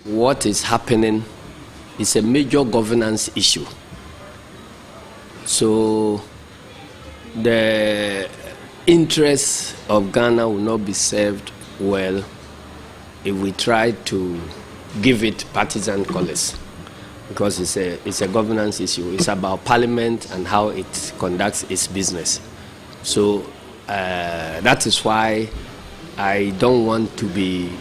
what is happening is a major governance issue. So the interests of Ghana will not be served well if we try to give it partisan colors, because it's a governance issue. It's about Parliament and how it conducts its business. So that is why I don't want to be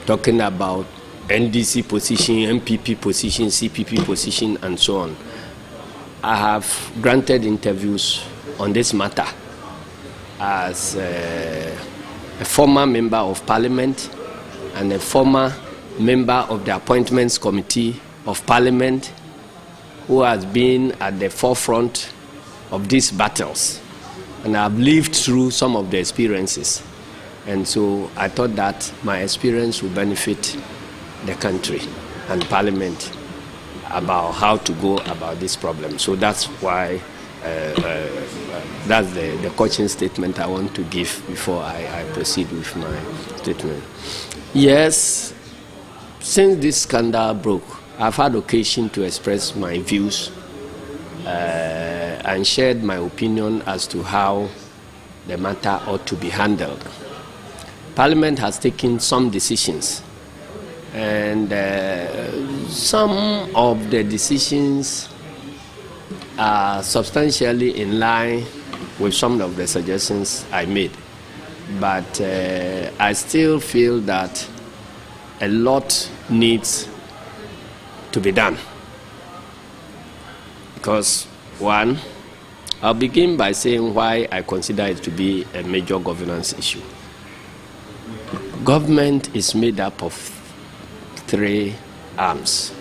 talking about NDC position, MPP position, CPP position, and so on. I have granted interviews on this matter as a former member of Parliament and a former member of the Appointments Committee of Parliament who has been at the forefront of these battles. And I've lived through some of the experiences. And so I thought that my experience would benefit the country and Parliament about how to go about this problem. So that's why, that's the coaching statement I want to give before I proceed with my statement. Yes, since this scandal broke, I've had occasion to express my views and shared my opinion as to how the matter ought to be handled. Parliament has taken some decisions, and some of the decisions are substantially in line with some of the suggestions I made. But I still feel that a lot needs to be done. Because, one, I'll begin by saying why I consider it to be a major governance issue. Government is made up of three arms.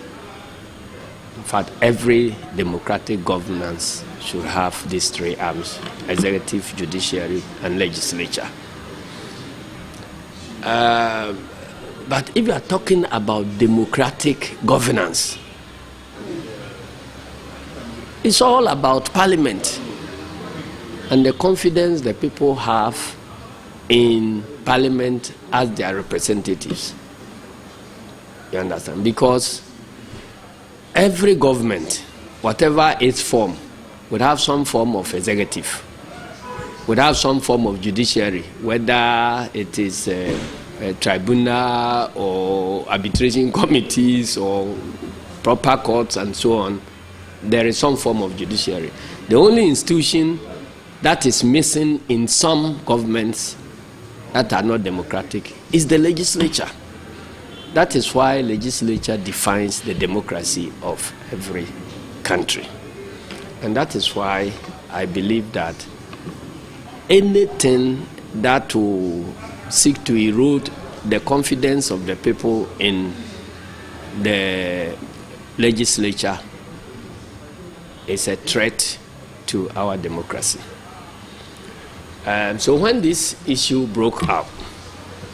In fact, every democratic governance should have these three arms: executive, judiciary, and legislature. But if you are talking about democratic governance, it's all about Parliament and the confidence that people have in Parliament as their representatives. You understand? Because every government, whatever its form, would have some form of executive, would have some form of judiciary, whether it is a tribunal or arbitration committees or proper courts and so on. There is some form of judiciary. The only institution that is missing in some governments that are not democratic is the legislature. That is why legislature defines the democracy of every country. And that is why I believe that anything that will seek to erode the confidence of the people in the legislature is a threat to our democracy. So when this issue broke out,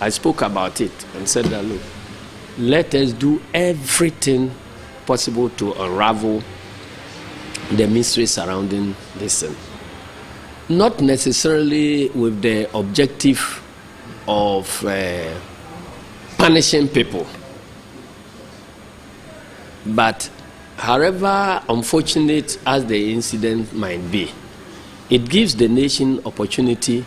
I spoke about it and said that, look, let us do everything possible to unravel the mystery surrounding this thing. Not necessarily with the objective of punishing people, but however unfortunate as the incident might be, it gives the nation opportunity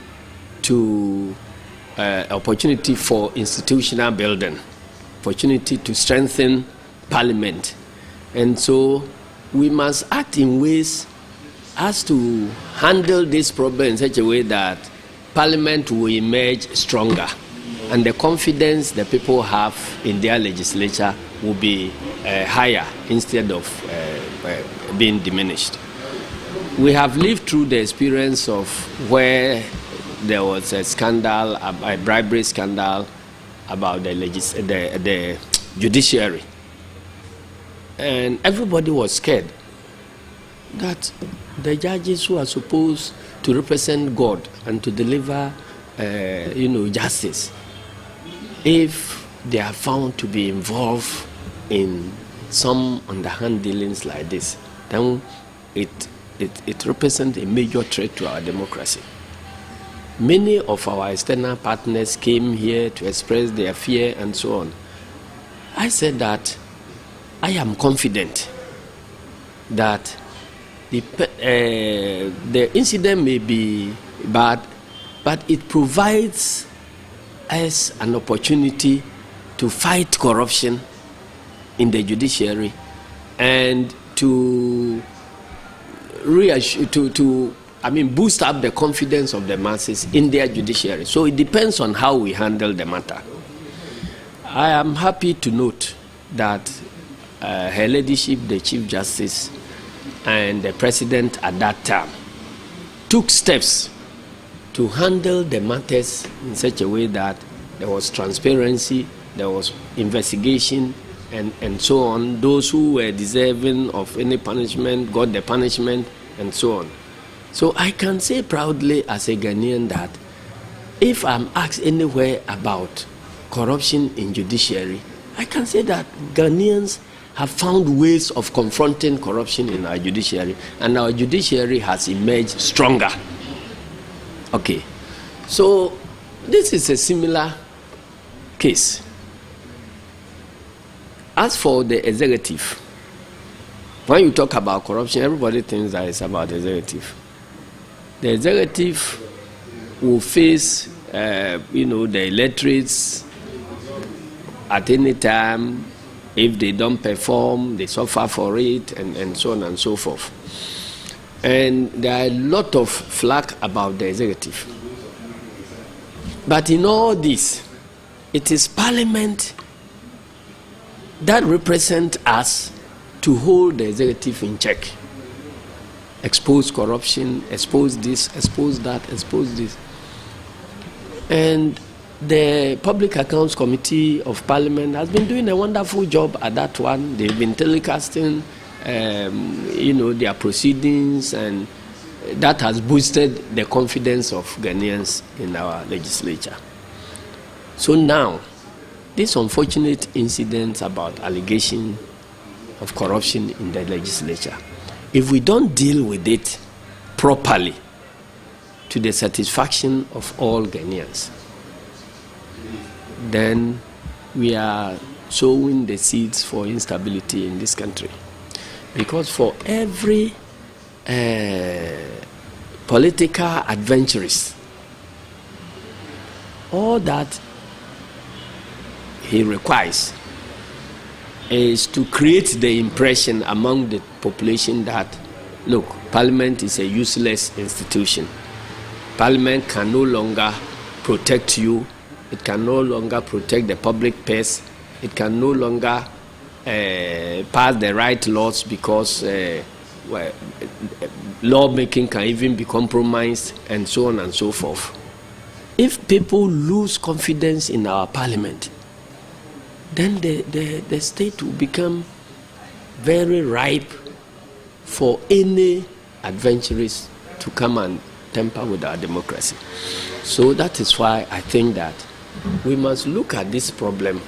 for institutional building, opportunity to strengthen Parliament. And so we must act in ways as to handle this problem in such a way that Parliament will emerge stronger and the confidence that people have in their legislature will be higher instead of being diminished. We have lived through the experience of where there was a scandal, a bribery scandal about the judiciary. And everybody was scared that the judges who are supposed to represent God and to deliver, justice, if they are found to be involved in some underhand dealings like this, then it represents a major threat to our democracy. Many of our external partners came here to express their fear and so on. I said that I am confident that the incident may be bad, but it provides us an opportunity to fight corruption in the judiciary and to boost up the confidence of the masses in their judiciary. So it depends on how we handle the matter. I am happy to note that Her Ladyship, the Chief Justice, and the President at that time took steps to handle the matters in such a way that there was transparency, there was investigation, and so on. Those who were deserving of any punishment got the punishment, and so on. So I can say proudly as a Ghanaian that if I'm asked anywhere about corruption in judiciary, I can say that Ghanaians have found ways of confronting corruption in our judiciary, and our judiciary has emerged stronger. Okay, so this is a similar case. As for the executive, when you talk about corruption, everybody thinks that it's about the executive. The executive will face, the electorates at any time. If they don't perform, they suffer for it, and so on and so forth. And there are a lot of flack about the executive. But in all this, it is Parliament that represents us to hold the executive in check. Expose corruption, expose this, expose that, expose this. And the Public Accounts Committee of Parliament has been doing a wonderful job at that one. They've been telecasting, their proceedings, and that has boosted the confidence of Ghanaians in our legislature. So now, these unfortunate incidents about allegation of corruption in the legislature, if we don't deal with it properly to the satisfaction of all Ghanaians, then we are sowing the seeds for instability in this country. Because for every political adventurist, all that he requires is to create the impression among the population that, look, Parliament is a useless institution. Parliament can no longer protect you. It can no longer protect the public purse. It can no longer pass the right laws because lawmaking can even be compromised, and so on and so forth. If people lose confidence in our Parliament, then the state will become very ripe for any adventurers to come and tamper with our democracy. So that is why I think that we must look at this problem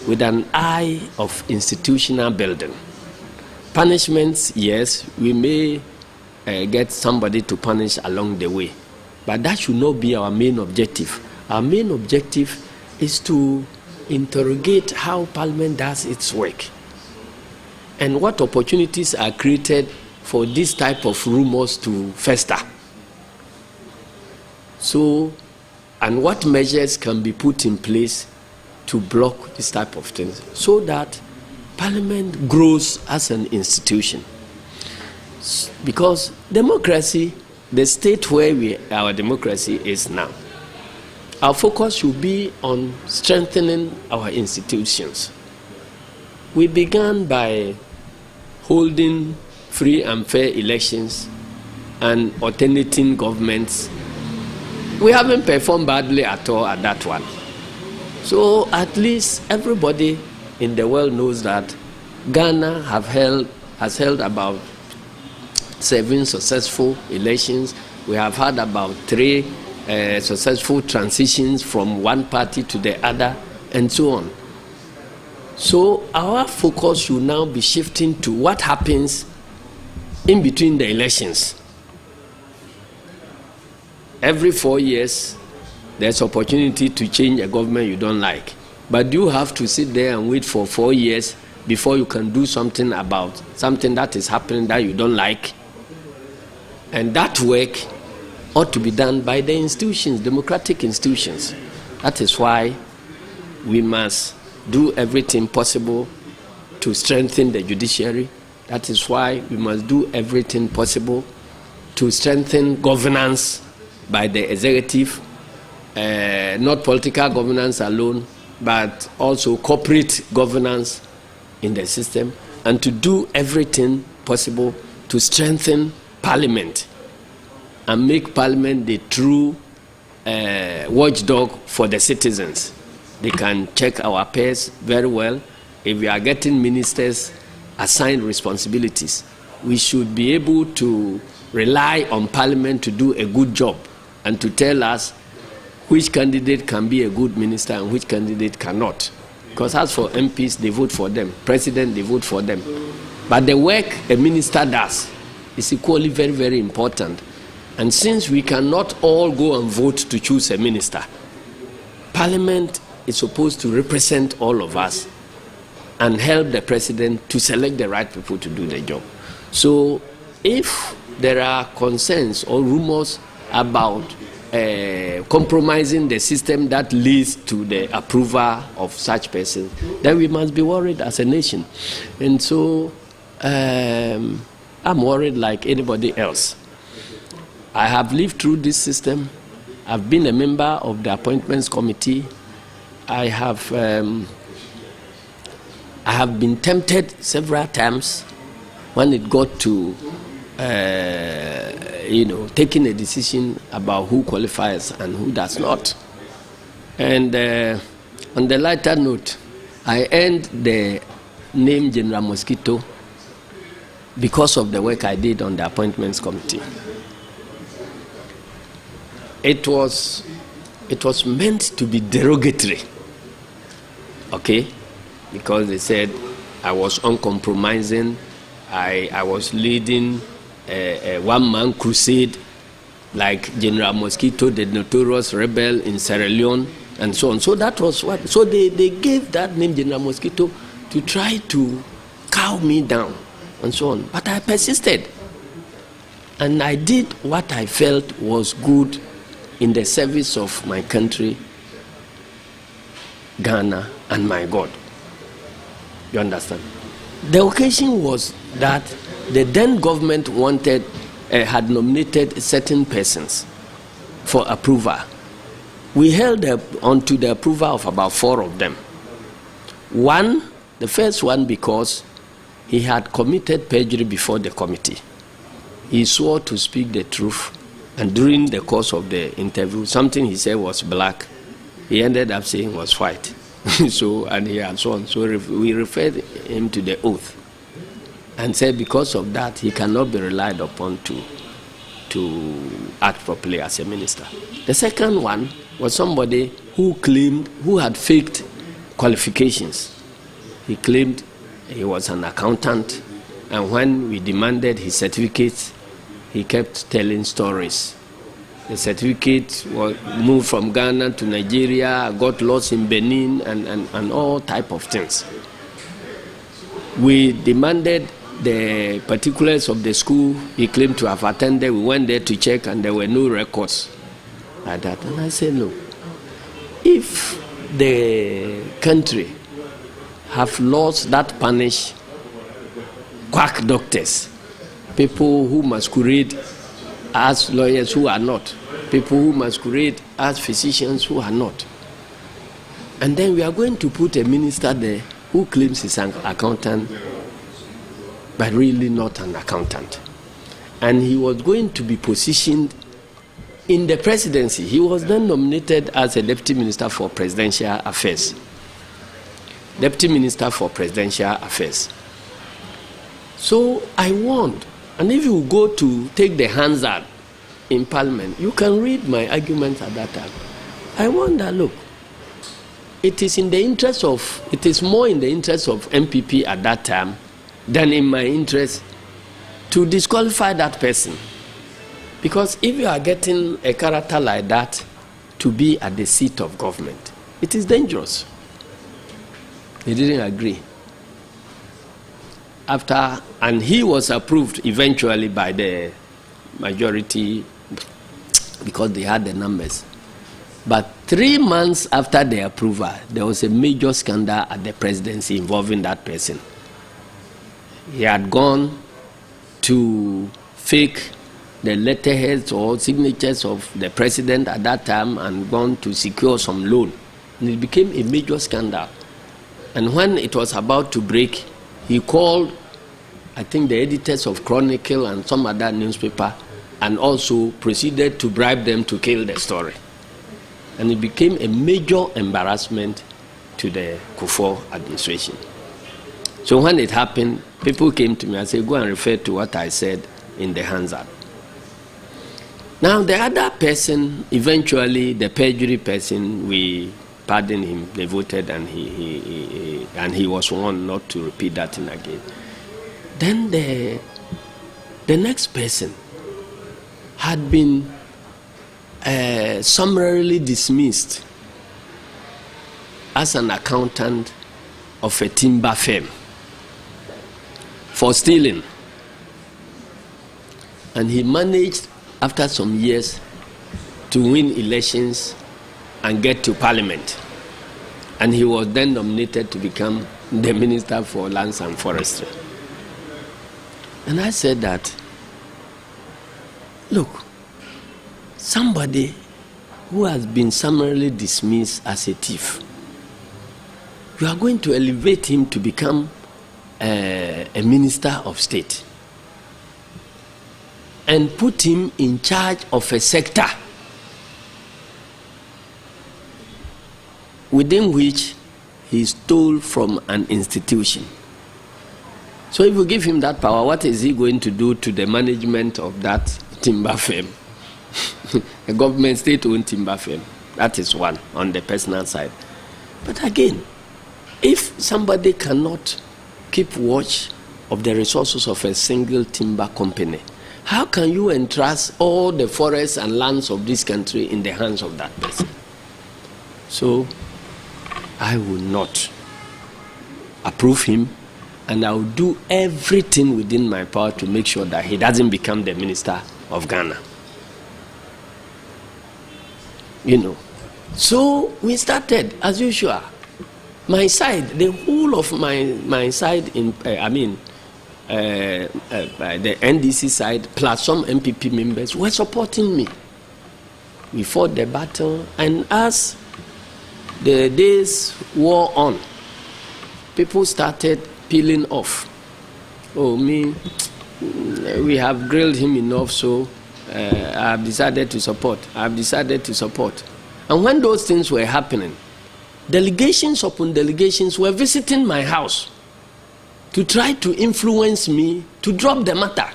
with an eye of institutional building. Punishments, yes, we may get somebody to punish along the way, but that should not be our main objective. Our main objective is to interrogate how Parliament does its work and what opportunities are created for this type of rumors to fester. So, and what measures can be put in place to block this type of things so that Parliament grows as an institution. Because democracy, the state where our democracy is now, our focus should be on strengthening our institutions. We began by holding free and fair elections and alternating governments. We haven't performed badly at all at that one. So at least everybody in the world knows that Ghana has held about 7 successful elections. We have had about 3 successful transitions from one party to the other, and so on. So our focus should now be shifting to what happens in between the elections. Every 4 years, there's opportunity to change a government you don't like. But you have to sit there and wait for 4 years before you can do something about something that is happening that you don't like. And that work ought to be done by the institutions, democratic institutions. That is why we must do everything possible to strengthen the judiciary. That is why we must do everything possible to strengthen governance by the executive, not political governance alone, but also corporate governance in the system, and to do everything possible to strengthen Parliament and make Parliament the true watchdog for the citizens. They can check our affairs very well. If we are getting ministers assigned responsibilities, we should be able to rely on Parliament to do a good job and to tell us which candidate can be a good minister and which candidate cannot. Because as for MPs, they vote for them. President, they vote for them. But the work a minister does is equally very, very important. And since we cannot all go and vote to choose a minister, Parliament is supposed to represent all of us and help the president to select the right people to do the job. So if there are concerns or rumors about compromising the system that leads to the approval of such persons, then we must be worried as a nation. And so I'm worried like anybody else. I have lived through this system. I've been a member of the appointments committee. I have been tempted several times when it got to taking a decision about who qualifies and who does not. And on the lighter note, I earned the name General Mosquito because of the work I did on the appointments committee. It was meant to be derogatory, okay? Because they said I was uncompromising, I was leading a one-man crusade like General Mosquito, the notorious rebel in Sierra Leone, and so on. So that was what. So they gave that name General Mosquito to try to cow me down and so on. But I persisted, and I did what I felt was good in the service of my country, Ghana, and my God. You understand? The occasion was that the then government had nominated certain persons for approval. We held on to the approval of about 4 of them. The first one because he had committed perjury before the committee. He swore to speak the truth, and during the course of the interview, something he said was black. He ended up saying was white. So on. So we referred him to the oath and said because of that, he cannot be relied upon to act properly as a minister. The second one was somebody who had faked qualifications. He claimed he was an accountant, and when we demanded his certificates, he kept telling stories. The certificate was moved from Ghana to Nigeria, got lost in Benin, and all type of things. We demanded the particulars of the school he claimed to have attended. We went there to check, and there were no records like that. And I said, no. If the country have laws that punish quack doctors, people who masquerade as lawyers who are not, people who masquerade as physicians who are not, and then we are going to put a minister there who claims he's an accountant but really not an accountant, and he was going to be positioned in the presidency. He was then nominated as a deputy minister for presidential affairs. Deputy Minister for Presidential Affairs. So I warned, and if you go to take the Hansard in Parliament, you can read my arguments at that time. I warned that, look, it is more in the interest of MPP at that time than in my interest to disqualify that person. Because if you are getting a character like that to be at the seat of government, it is dangerous. He didn't agree. And he was approved eventually by the majority because they had the numbers. But 3 months after the approval, there was a major scandal at the presidency involving that person. He had gone to fake the letterheads or signatures of the president at that time and gone to secure some loan. And it became a major scandal. And when it was about to break, he called, I think, the editors of Chronicle and some other newspaper, and also proceeded to bribe them to kill the story. And it became a major embarrassment to the Kufuor administration. So when it happened, people came to me and said, go and refer to what I said in the Hansard. Now the other person, eventually the perjury person, we pardoned him. They voted, and he was warned not to repeat that thing again. Then the next person had been summarily dismissed as an accountant of a timber firm for stealing. And he managed, after some years, to win elections and get to parliament. And he was then nominated to become the Minister for Lands and Forestry. And I said that, look, somebody who has been summarily dismissed as a thief, you are going to elevate him to become a minister of state and put him in charge of a sector within which he stole from an institution. So if you give him that power, what is he going to do to the management of that timber firm? A government state-owned timber firm. That is one on the personal side. But again, if somebody cannot keep watch of the resources of a single timber company, how can you entrust all the forests and lands of this country in the hands of that person? So I will not approve him, and I will do everything within my power to make sure that he doesn't become the minister of Ghana. You know. So we started, as usual. My side, the whole of my side, the NDC side, plus some MPP members, were supporting me. We fought the battle, and as the days wore on, people started peeling off. Oh, me, we have grilled him enough, so I have decided to support. And when those things were happening, delegations upon delegations were visiting my house to try to influence me to drop the matter.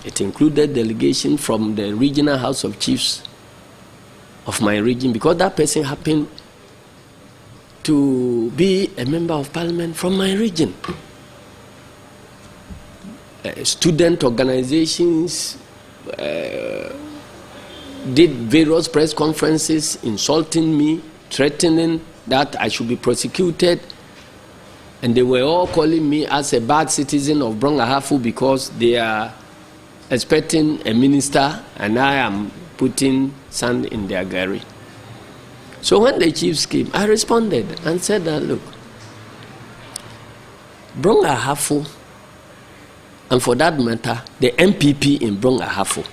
It included delegation from the regional House of Chiefs of my region, because that person happened to be a member of parliament from my region. Student organizations did various press conferences insulting me, threatening that I should be prosecuted, and they were all calling me as a bad citizen of Brong Ahafo because they are expecting a minister and I am putting sand in their gari. So when the chiefs came, I responded and said that, look, Brong Ahafo, and for that matter, the MPP in Brong Ahafo,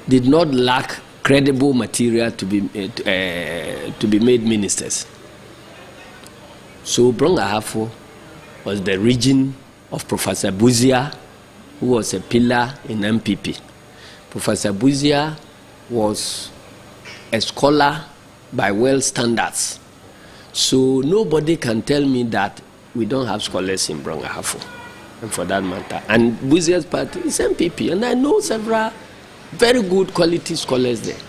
did not lack credible material to be made ministers. So Brong Ahafo was the region of Professor Buzia, who was a pillar in MPP. Professor Buzia was a scholar by world standards. So nobody can tell me that we don't have scholars in Brong Ahafo, and for that matter. And Buzia's party is MPP, and I know several very good quality scholars there.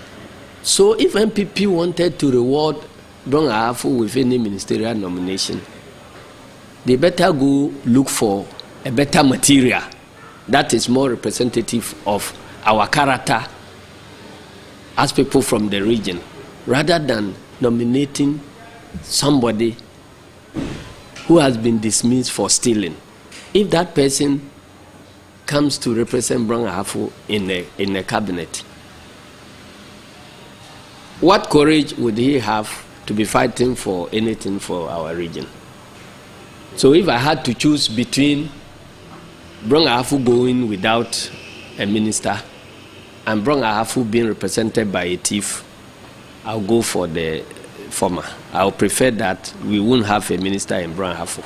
So if MPP wanted to reward Brong Ahafo with any ministerial nomination, they better go look for a better material that is more representative of our character as people from the region. rather than nominating somebody who has been dismissed for stealing. If that person comes to represent Brong Ahafo in a cabinet, what courage would he have to be fighting for anything for our region? So if I had to choose between Brong Ahafo going without a minister and Brong Ahafo being represented by a thief, I'll go for the former. I'll prefer that we won't have a minister in Brong Ahafo.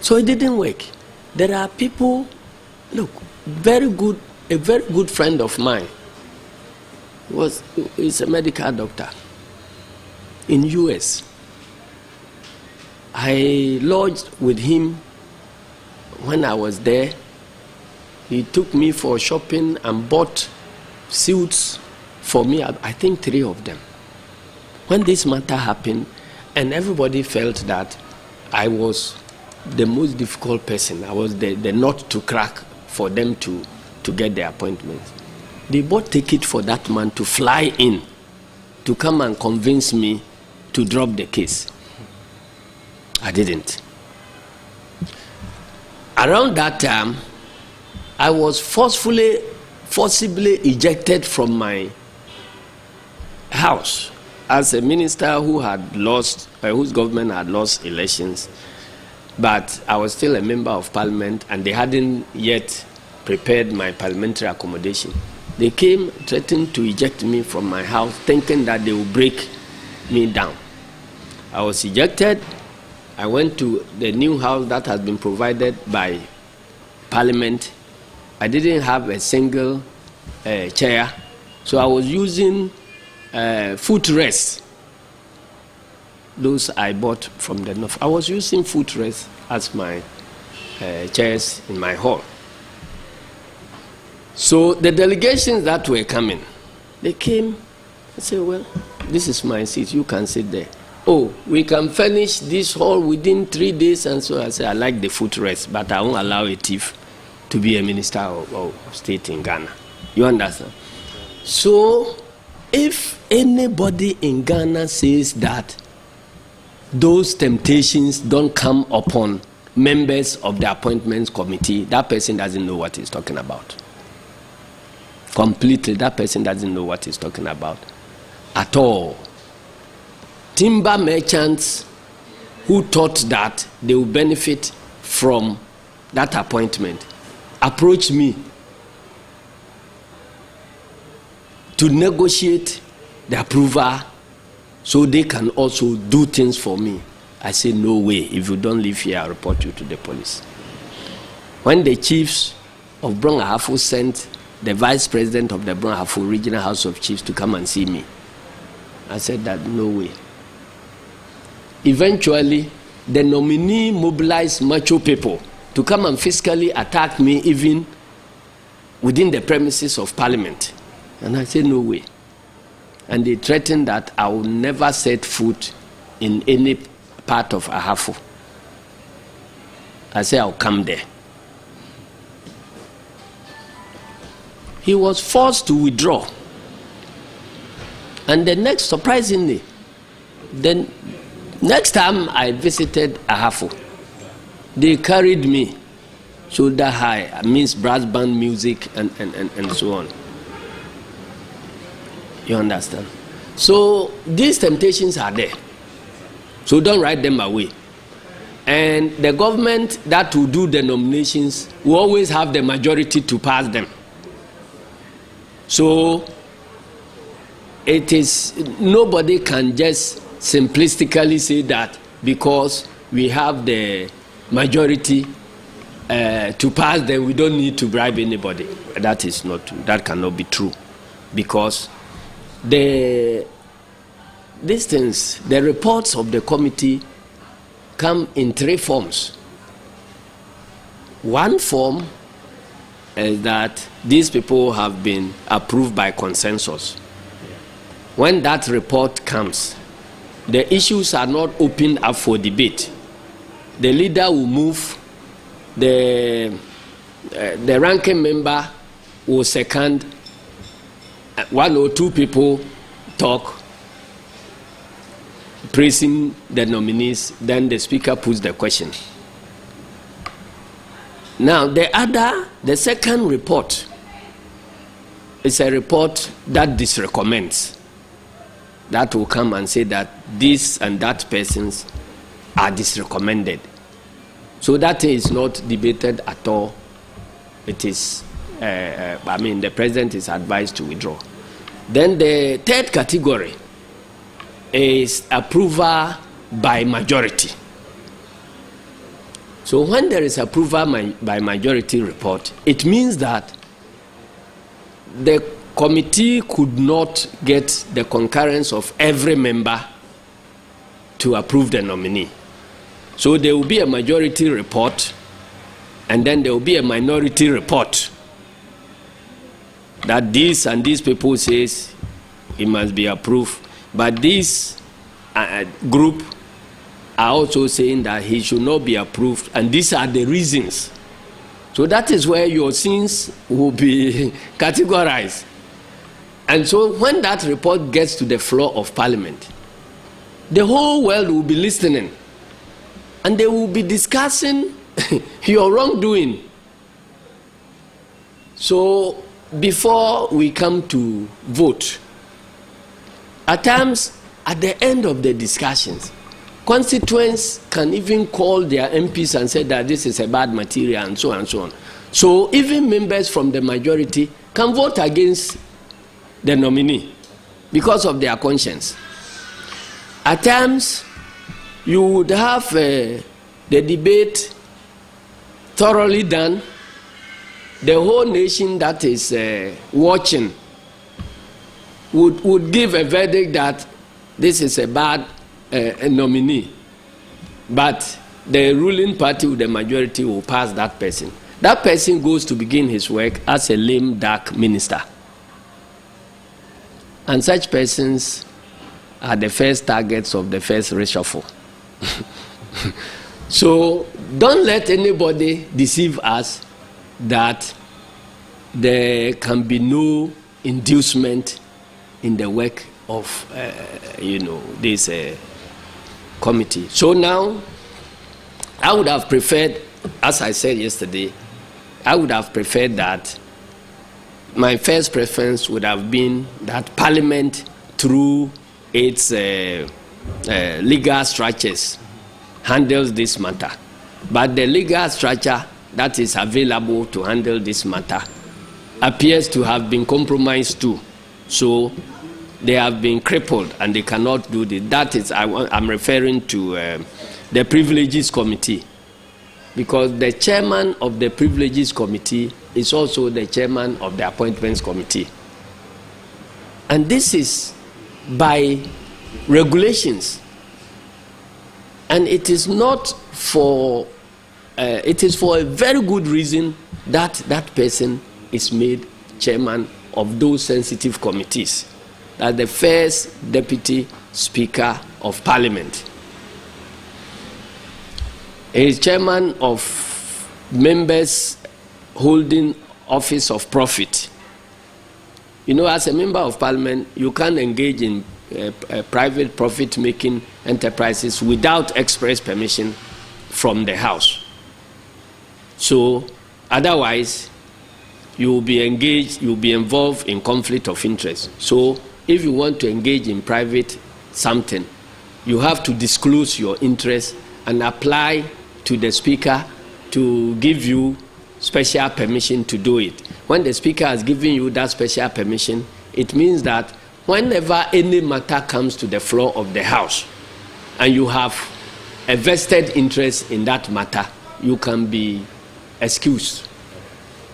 So it didn't work. There are people, look, a very good friend of mine is a medical doctor in US. I lodged with him when I was there. He took me for shopping and bought suits for me, I think 3 of them. When this matter happened, and everybody felt that I was the most difficult person, I was the nut to crack for them to get the appointment. They bought ticket for that man to fly in to come and convince me to drop the case. I didn't. Around that time, I was forcibly ejected from my house as a minister who had lost, whose government had lost elections, but I was still a member of parliament and they hadn't yet prepared my parliamentary accommodation. They came threatening to eject me from my house, thinking that they would break me down. I was ejected. I went to the new house that has been provided by parliament. I didn't have a single chair, so I was using footrests. Those I bought from the north. I was using footrests as my chairs in my hall. So the delegations that were coming, they came and said, well, this is my seat, you can sit there. Oh, we can furnish this hall within 3 days, and so I said, I like the footrest, but I won't allow a thief to be a minister of state in Ghana. You understand? So if anybody in Ghana says that those temptations don't come upon members of the appointments committee, that person doesn't know what he's talking about. Completely, that person doesn't know what he's talking about at all. Timber merchants who thought that they would benefit from that appointment approached me to negotiate the approval so they can also do things for me. I said, no way. If you don't live here, I'll report you to the police. When the chiefs of Brong Ahafo sent the vice president of the Brong Ahafo Regional House of Chiefs to come and see me, I said that no way. Eventually, the nominee mobilized macho people to come and physically attack me even within the premises of parliament. And I said, no way. And they threatened that I will never set foot in any part of Ahafo. I said, I'll come there. He was forced to withdraw. And the next, surprisingly, then next time I visited Ahafo, they carried me shoulder high, means brass band music and so on. You understand? So these temptations are there. So don't write them away. And the government that will do the nominations will always have the majority to pass them. So it is, nobody can just simplistically say that because we have the majority to pass them, we don't need to bribe anybody. That is not true. That cannot be true, because these things, the reports of the committee come in 3 forms. One form is that these people have been approved by consensus. When that report comes, the issues are not opened up for debate. The leader will move, the ranking member will second, 1 or 2 people talk praising the nominees, then the speaker puts the question. Now, the second report is a report that disrecommends. That will come and say that this and that persons are disrecommended. So that is not debated at all. It is, the president is advised to withdraw. Then the third category is approval by majority. So when there is approval by majority report, it means that the committee could not get the concurrence of every member to approve the nominee. So there will be a majority report, and then there will be a minority report that these and these people says it must be approved, but this group are also saying that he should not be approved, and these are the reasons. So that is where your sins will be categorized. And so when that report gets to the floor of Parliament, the whole world will be listening, and they will be discussing your wrongdoing. So before we come to vote, at times at the end of the discussions, constituents can even call their MPs and say that this is a bad material and so on and so on. So even members from the majority can vote against the nominee because of their conscience. At times, you would have the debate thoroughly done. The whole nation that is watching would give a verdict that this is a bad nominee. But the ruling party with the majority will pass that person. That person goes to begin his work as a lame duck minister. And such persons are the first targets of the first reshuffle. So don't let anybody deceive us that there can be no inducement in the work of this committee. So now I would have preferred, as I said yesterday, I would have preferred that my first preference would have been that Parliament, through its legal structures, handles this matter. But the legal structure that is available to handle this matter appears to have been compromised too. So they have been crippled and they cannot do this. That is, I'm referring to the Privileges Committee, because the chairman of the Privileges Committee is also the chairman of the Appointments Committee. And this is by regulations. And it is not for, it is for a very good reason that that person is made chairman of those sensitive committees, as the first deputy speaker of Parliament. He is chairman of members holding office of profit. You know, as a member of Parliament, you can't engage in private profit-making enterprises without express permission from the House. So, otherwise, you will be engaged, you will be involved in conflict of interest. So, if you want to engage in private something, you have to disclose your interest and apply to the Speaker to give you special permission to do it. When the Speaker has given you that special permission, it means that whenever any matter comes to the floor of the House and you have a vested interest in that matter, you can be excused.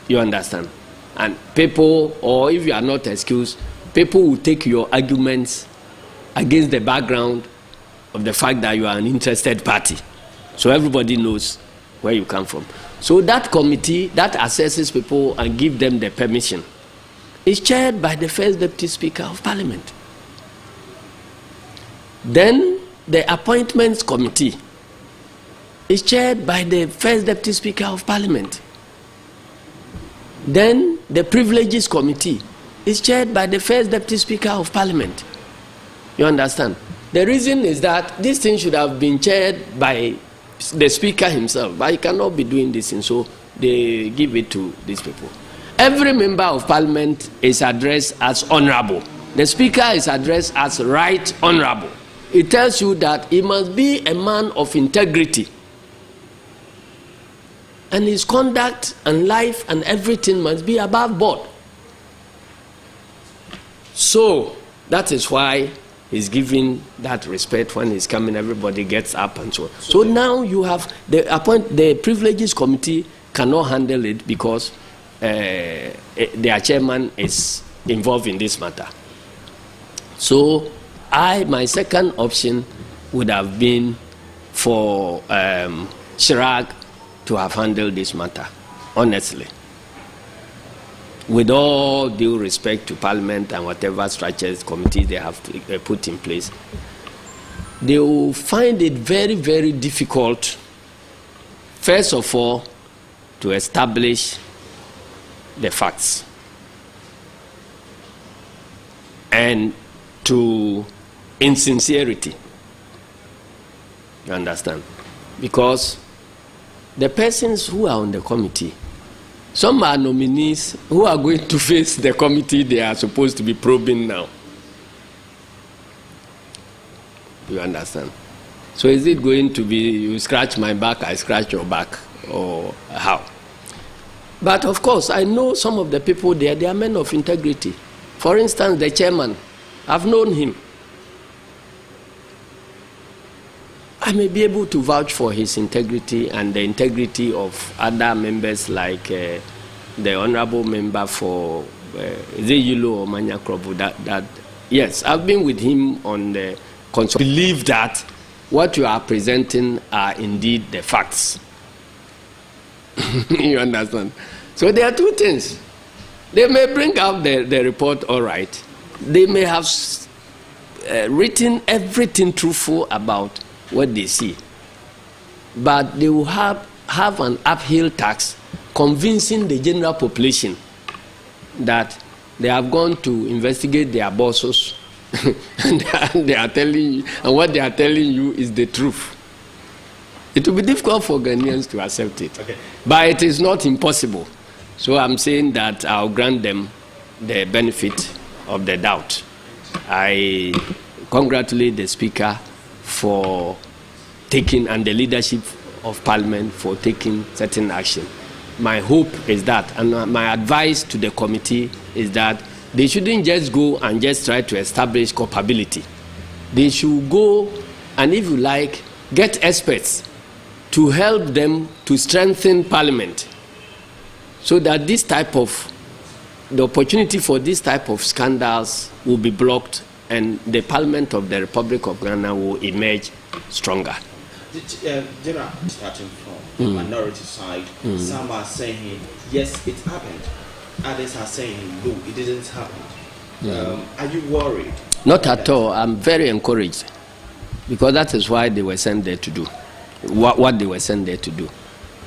You understand? And people, or if you are not excused, people will take your arguments against the background of the fact that you are an interested party. So everybody knows where you come from. So that committee that assesses people and gives them the permission is chaired by the first deputy speaker of Parliament. Then the appointments committee is chaired by the first deputy speaker of Parliament. Then the privileges committee is chaired by the first deputy speaker of Parliament. You understand? The reason is that this thing should have been chaired by the Speaker himself, but he cannot be doing this thing, so they give it to these people. Every member of Parliament is addressed as honorable. The Speaker is addressed as right honorable. It tells you that he must be a man of integrity. And his conduct and life and everything must be above board. So that is why he's giving that respect. When he's coming, everybody gets up and so on. So now you have the Privileges Committee cannot handle it because their chairman is involved in this matter. So my second option would have been for Chirag to have handled this matter, honestly. With all due respect to Parliament and whatever structures, committees they have to put in place, they will find it very, very difficult, first of all, to establish the facts and to insincerity. You understand? Because the persons who are on the committee, some are nominees who are going to face the committee they are supposed to be probing now. You understand? So is it going to be you scratch my back, I scratch your back, or how? But of course, I know some of the people there, they are men of integrity. For instance, the chairman, I've known him. I may be able to vouch for his integrity and the integrity of other members like the honorable member for Yulo or Manya Krobu. That yes, I've been with him on the consult. Believe that what you are presenting are indeed the facts. You understand? So there are two things. They may bring out the report all right. They may have written everything truthful about what they see, but they will have an uphill task convincing the general population that they have gone to investigate their bosses and they are telling you, and what they are telling you is the truth. It will be difficult for Ghanaians to accept it, okay, but it is not impossible. So I'm saying that I'll grant them the benefit of the doubt. I congratulate the Speaker for taking, and the leadership of Parliament for taking certain action. My hope is that, and my advice to the committee is that they shouldn't just go and just try to establish culpability. They should go and, if you like, get experts to help them to strengthen Parliament so that this type of, the opportunity for this type of scandals will be blocked and the Parliament of the Republic of Ghana will emerge stronger. General, starting from the minority side, some are saying, yes, it happened. Others are saying, no, it didn't happen. Are you worried? Not at all. I'm very encouraged, because that is why they were sent there to do what they were sent there to do.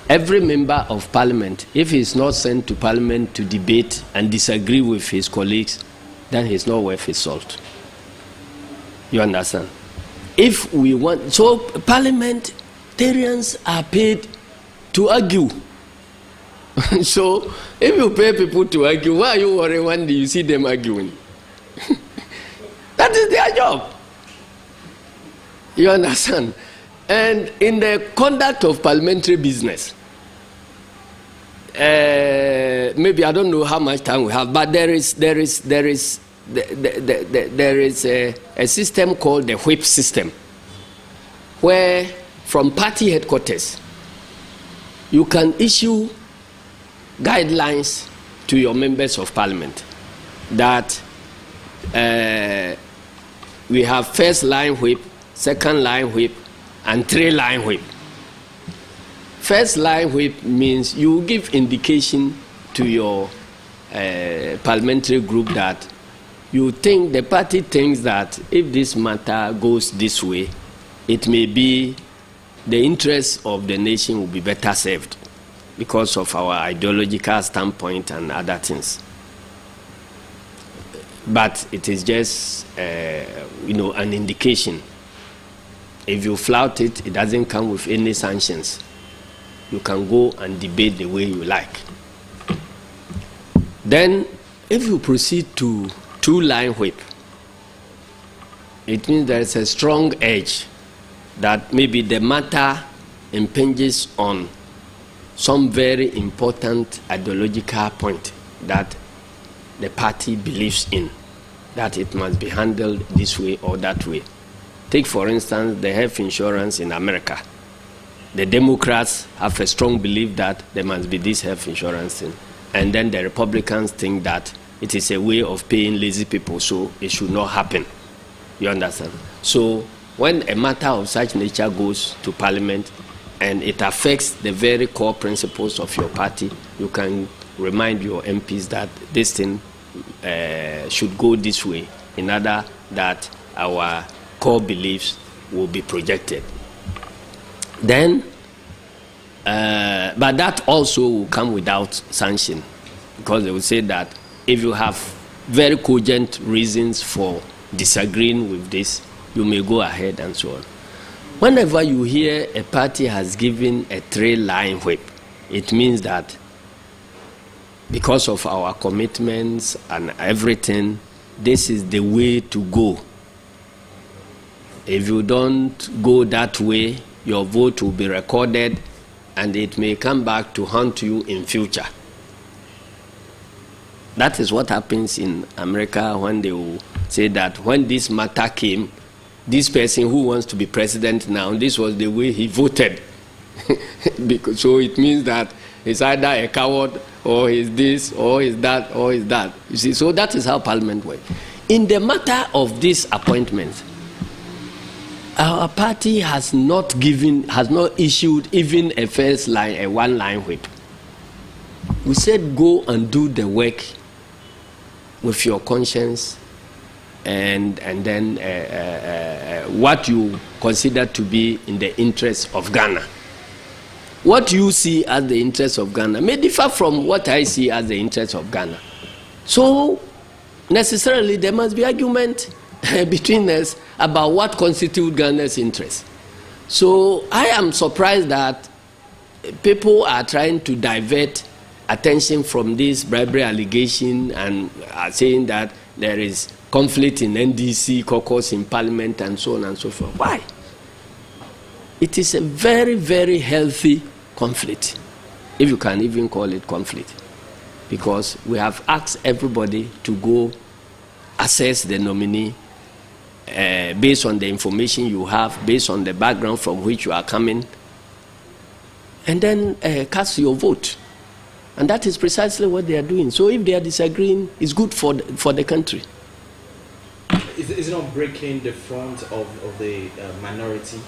Every member of Parliament, if he is not sent to Parliament to debate and disagree with his colleagues, then he is not worth his salt. You understand? If we want, so parliamentarians are paid to argue. So if you pay people to argue, why are you worried when you see them arguing? That is their job. You understand? And in the conduct of parliamentary business, maybe I don't know how much time we have, but there is a system called the whip system, where from party headquarters you can issue guidelines to your members of Parliament that we have first line whip, second line whip, and 3-line whip. First line whip means you give indication to your parliamentary group that you think, the party thinks that if this matter goes this way, it may be the interests of the nation will be better served because of our ideological standpoint and other things. But it is just, an indication. If you flout it, it doesn't come with any sanctions. You can go and debate the way you like. Then, if you proceed to two-line whip, it means there is a strong edge that maybe the matter impinges on some very important ideological point that the party believes in, that it must be handled this way or that way. Take, for instance, the health insurance in America. The Democrats have a strong belief that there must be this health insurance thing. And then the Republicans think that it is a way of paying lazy people, so it should not happen. You understand? So when a matter of such nature goes to Parliament and it affects the very core principles of your party, you can remind your MPs that this thing should go this way in order that our core beliefs will be projected. Then, but that also will come without sanction, because they will say that if you have very cogent reasons for disagreeing with this, you may go ahead and so on. Whenever you hear a party has given a three-line whip, it means that because of our commitments and everything, this is the way to go. If you don't go that way, your vote will be recorded and it may come back to haunt you in future. That is what happens in America when they will say that when this matter came, this person who wants to be president now, this was the way he voted. So it means that he's either a coward or he's this or he's that or he's that. You see, so that is how Parliament works. In the matter of this appointment, our party has not issued even a first line, a one-line whip. We said go and do the work with your conscience and then what you consider to be in the interest of Ghana. What you see as the interest of Ghana may differ from what I see as the interest of Ghana. So necessarily there must be argument between us about what constitutes Ghana's interest. So I am surprised that people are trying to divert attention from this bribery allegation and are saying that there is conflict in NDC caucus in Parliament and so on and so forth. Why? It is a very, very healthy conflict, if you can even call it conflict, because we have asked everybody to go assess the nominee based on the information you have, based on the background from which you are coming, and then cast your vote. And that is precisely what they are doing. So if they are disagreeing, it's good for the country. Is it not breaking the front of the minority?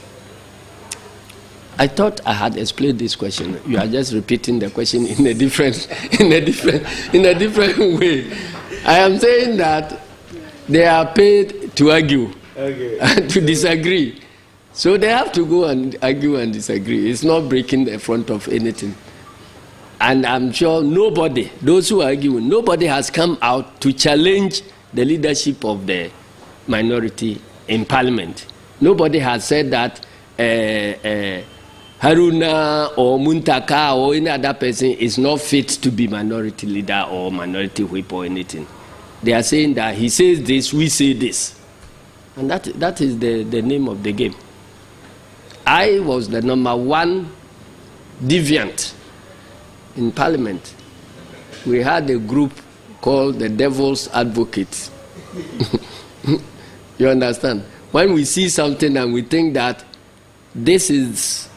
I thought I had explained this question. You are just repeating the question in a different way. I am saying that they are paid to argue, and to disagree. So they have to go and argue and disagree. It's not breaking the front of anything. And I'm sure nobody, those who are arguing, nobody has come out to challenge the leadership of the minority in Parliament. Nobody has said that Haruna or Muntaka or any other person is not fit to be minority leader or minority whip or anything. They are saying that he says this, we say this. And that is the name of the game. I was the number one deviant in Parliament. We had a group called the Devil's Advocates. You understand? When we see something and we think that this is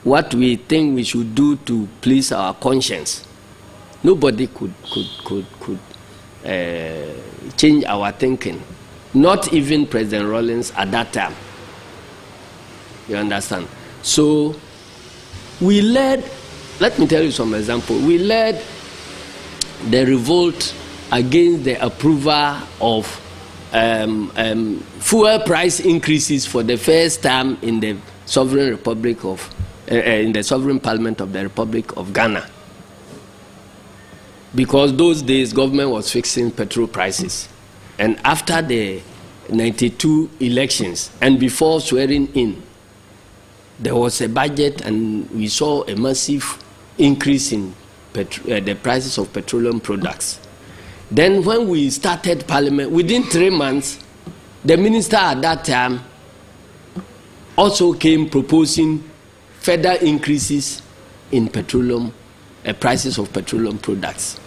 what we think we should do to please our conscience, nobody could change our thinking. Not even President Rawlings at that time. You understand? So we led, let me tell you some example. We led the revolt against the approval of fuel price increases for the first time in the sovereign republic of in the sovereign parliament of the Republic of Ghana, because those days government was fixing petrol prices. And after the 92 elections and before swearing in, there was a budget and we saw a massive increase in the prices of petroleum products. Then when we started Parliament, within 3 months, the minister at that time also came proposing further increases in petroleum, prices of petroleum products.